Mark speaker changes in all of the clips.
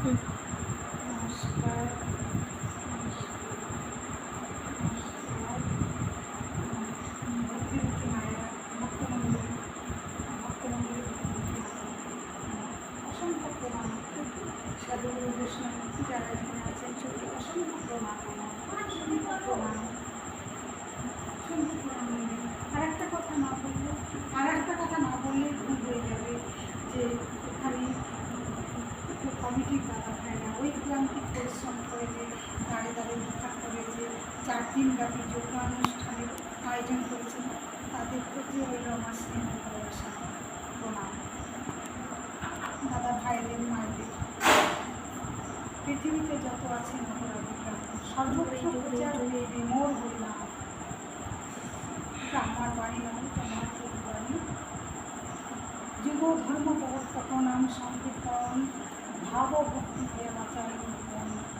Speaker 1: নমস্কার। ভক্তিমতী মায়েরা, ভক্তমন্ডলী অসংখ্য প্রণাম। সাধুগুরু বৈষ্ণব যারা এখানে আছেন সত্যি অসংখ্য প্রণাম, অসংখ্য প্রণাম, অসংখ্য প্রণাম। আর একটা কথা না বললে ভুল হয়ে যাবে যে এখানে কমিটির দাদা ভাইরা ওই ক্লান্তিক পরিশ্রম করে যে দাঁড়ে দাঁড়িয়ে ভিক্ষা করে যে 4 দিন ব্যাপী যোগানুষ্ঠানের আয়োজন করেছেন, তাদের প্রতি রইল আমার স্নেহ ভালোবাসা, প্রণাম। দাদা ভাইদের মায়েদের পৃথিবীতে যত আছে অপরাধীরা সর্বত্র প্রচার হয়ে মোর হরিনাম। আমার বাণী নয়, আমার বাণী। যুব ধর্ম প্রবর্তক নাম সংকীর্তন, ভাব ভক্তি প্রেমাচারী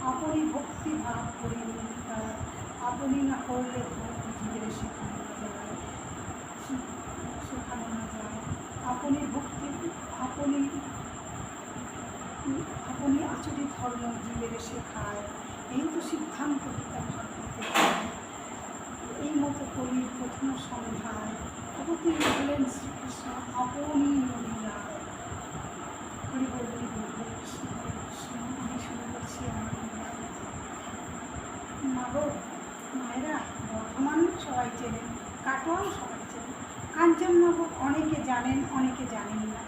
Speaker 1: আপনি ভক্তি ভাব করি আপনি না করলে জীবের শেখানো না যায়। আপনি ভক্তি আপনি আচরিত ধর্ম জীবের শেখায়, এই তো সিদ্ধান্ত পিতা ভাগবতে। এই মতো কলির প্রথম সন্ধ্যায় অবতীর্ণ হলেন শ্রীকৃষ্ণ আপনি নদীরায়। হরি বল হরি বল, হরে কৃষ্ণ হরে কৃষ্ণ। আমি শুরু করছি আমার মাগো মায়েরা। বর্ধমান সবাই চেনেন, কাটোয়াও সবাই চেনেন, কাঞ্চননগর অনেকে জানেন অনেকে জানেন না।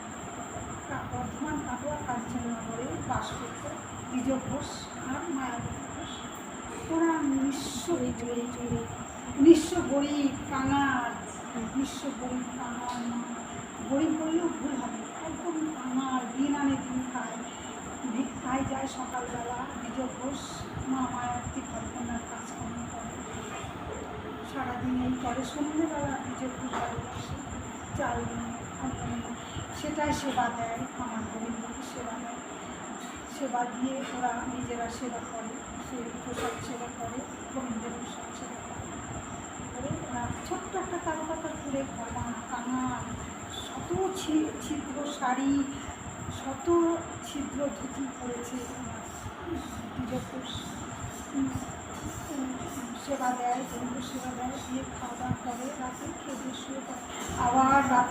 Speaker 1: বর্ধমান কাটোয়া কাঞ্চননগরে বাস করত দ্বিজ ঘোষ আর মায়াবতী ঘোষ। ওরা নিঃস্ব গরিব কাঙাল, গরিব বললেও ভুল হবে, একদম কাঙাল, দিন আনে দিন খায়, ভিক্ষায় যায় সকালবেলা। দ্বিজ ঘোষ মা মায়াবতী ঘরকন্যার কাজকর্ম করে, সারাদিন এই করে। সন্ধ্যেবেলা দ্বিজ ঘোষ বাড়ি আসে, চাল সেটাই সেবা দেয়, আমার গোবিন্দকে সেবা দেয়। সেবা দিয়ে ওরা নিজেরা সেবা করে, সে প্রসাদ সেবা করে, গোবিন্দের প্রসাদ সেবা করে। ওরা ছোট্ট একটা তারকাতার পুরে কমা কাঙাল, শত ছিদ্র শাড়ি, শত ছিদ্র ধুতি পরেছে। সেবা দেয়, গোবিন্দ সেবা দেয়, দিয়ে খাওয়া দাওয়া করে, রাতে খেয়ে শুয়ে পড়ে। আবার রাত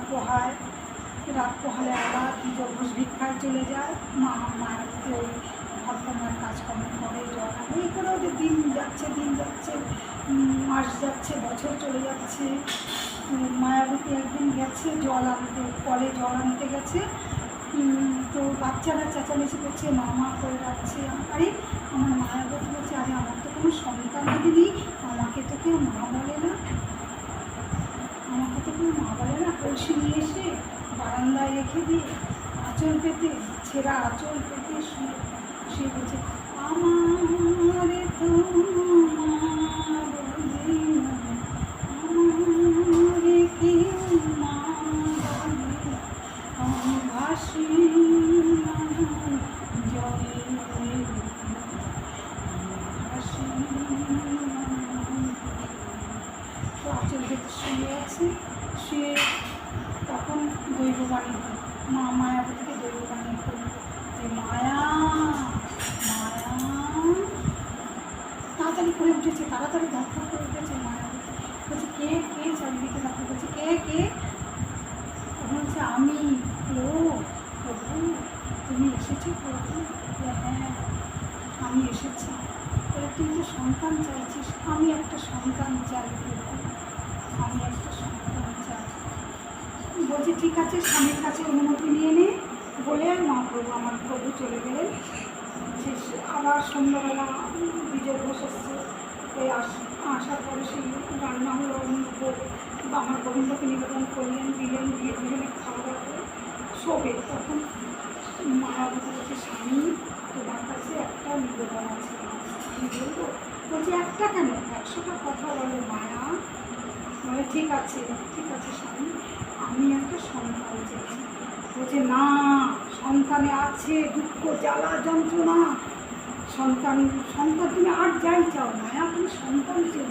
Speaker 1: পোহালে আবার দ্বিজ ঘোষ ভিক্ষায় চলে যায়। মায়াবতী ওই ঘরকন্যার কাজকর্ম করে, জল এই করে ওদের দিন যাচ্ছে, মাস যাচ্ছে, বছর চলে যাচ্ছে। মায়াবতী একদিন গেছে জল আনতে, কলে জল আনতে গেছে। তো বাচ্চারা চেঁচামেচি করছে, মা করে রাখছে। আরে আমার মায়াবতী বলছে, আরে আমার তো কোনো সন্তান নেই, আমাকে তো কেউ মা বলে না, কলসি নিয়ে এসে বারান্দায় রেখে দিয়ে আঁচল পেতে, ছেঁড়া আঁচল পেতে সে বলছে, আমার তো ভাসি জলে ভাসি। তো আঁচল পেতে শুয়ে আছে, শুয়ে তখন দৈববাণী হয়, মা মায়াবতীকে দৈববাণী করল যে মায়া তাড়াতাড়ি করে উঠেছে, তাড়াতাড়ি ধক্কা করে উঠেছে। মায়াবতী বলছে, কে চারিদিকে ধক্কা করছে, কে? তখন হচ্ছে আমি। ও প্রভু, তুমি এসেছো প্রভু? হ্যাঁ আমি এসেছি। তুই তো সন্তান চাইছিস, আমি একটা সন্তান চাই প্রভু, আমি একটা সন্তান চাই। বলছি ঠিক আছে, স্বামীর কাছে অনুমতি নিয়ে নে বলে আমার প্রভু চলে গেলেন। শেষ আবার সন্ধ্যাবেলা দ্বিজ ঘোষ এসছে। ওই আসার পরে সেই রান্না হলো, আমার গোবিন্দকে নিবেদন করলেন, দিলেন, দিয়ে দুজনে খাওয়া দাওয়া করে শোবে। তখন মায়াবতী বলছে, স্বামী তোমার কাছে একটা নিবেদন আছে, আমি বলবো? বলছে একটা কেন, 100টা কথা বলো মায়া। বলে ঠিক আছে স্বামী, আমি একটা সন্তান চাইছি। বলছে না, সন্তানে আছে দুঃখ জ্বালা যন্ত্রণা, সন্তান তুমি আর যাই চাও মায়া, তুমি সন্তান চেয়ে